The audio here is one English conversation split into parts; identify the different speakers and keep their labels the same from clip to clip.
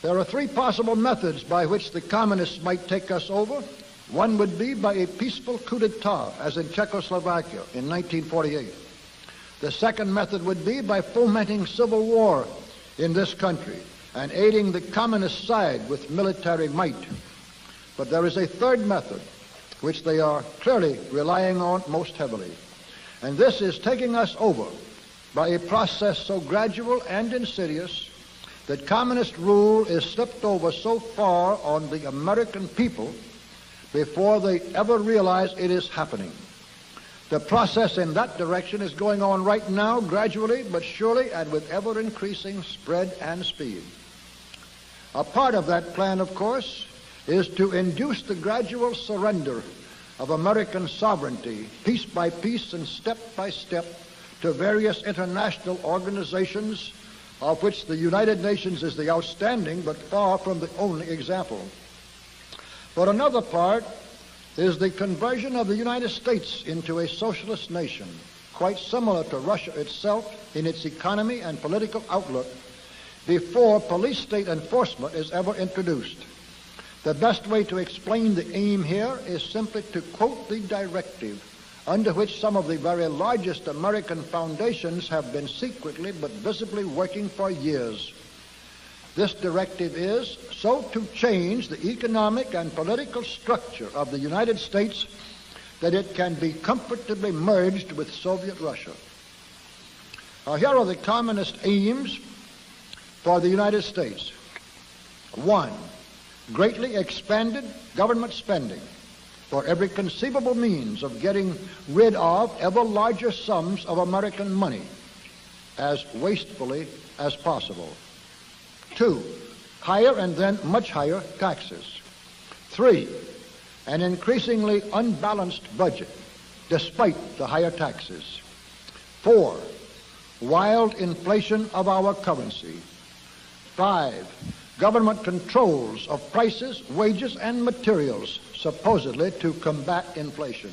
Speaker 1: There are three possible methods by which the communists might take us over. One would be by a peaceful coup d'etat, as in Czechoslovakia in 1948. The second method would be by fomenting civil war in this country and aiding the communist side with military might. But there is a third method, which they are clearly relying on most heavily, and this is taking us over by a process so gradual and insidious that communist rule is slipped over so far on the American people before they ever realize it is happening. The process in that direction is going on right now, gradually but surely, and with ever-increasing spread and speed. A part of that plan, of course, is to induce the gradual surrender of American sovereignty, piece by piece and step by step, to various international organizations, of which the United Nations is the outstanding but far from the only example. But another part is the conversion of the United States into a socialist nation, quite similar to Russia itself in its economy and political outlook, before police state enforcement is ever introduced. The best way to explain the aim here is simply to quote the directive under which some of the very largest American foundations have been secretly but visibly working for years. This directive is so to change the economic and political structure of the United States that it can be comfortably merged with Soviet Russia. Now, here are the communist aims for the United States. 1. Greatly expanded government spending for every conceivable means of getting rid of ever larger sums of American money as wastefully as possible. 2. Higher and then much higher taxes. 3. An increasingly unbalanced budget despite the higher taxes. 4. Wild inflation of our currency. 5. Government controls of prices, wages, and materials, supposedly to combat inflation.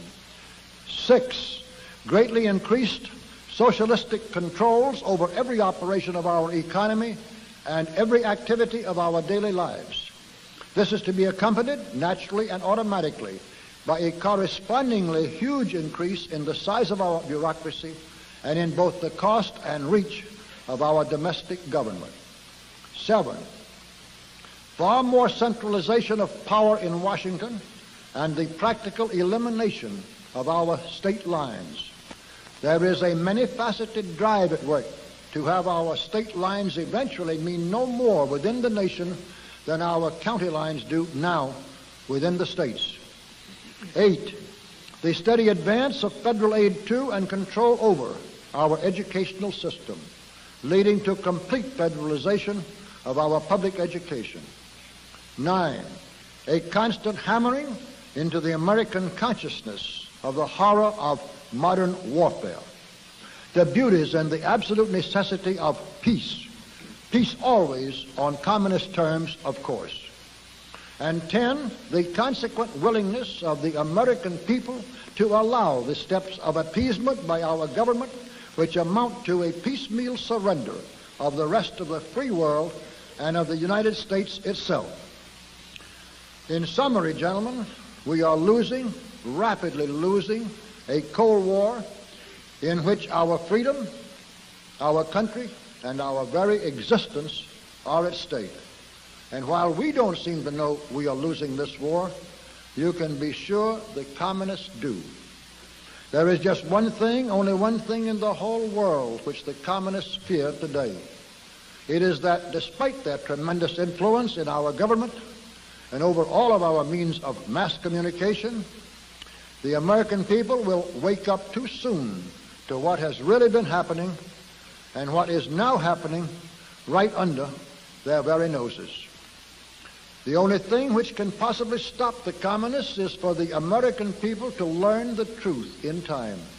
Speaker 1: 6. Greatly increased socialistic controls over every operation of our economy and every activity of our daily lives. This is to be accompanied naturally and automatically by a correspondingly huge increase in the size of our bureaucracy and in both the cost and reach of our domestic government. 7. Far more centralization of power in Washington and the practical elimination of our state lines. There is a many-faceted drive at work to have our state lines eventually mean no more within the nation than our county lines do now within the states. 8. The steady advance of federal aid to and control over our educational system, leading to complete federalization of our public education. 9. A constant hammering into the American consciousness of the horror of modern warfare, the beauties and the absolute necessity of peace, peace always on communist terms, of course. And 10, the consequent willingness of the American people to allow the steps of appeasement by our government which amount to a piecemeal surrender of the rest of the free world and of the United States itself. In summary, gentlemen, we are losing, rapidly losing, a Cold War in which our freedom, our country, and our very existence are at stake. And while we don't seem to know we are losing this war, you can be sure the communists do. There is just one thing, only one thing in the whole world which the communists fear today. It is that despite their tremendous influence in our government and over all of our means of mass communication, the American people will wake up too soon to what has really been happening and what is now happening right under their very noses. The only thing which can possibly stop the communists is for the American people to learn the truth in time.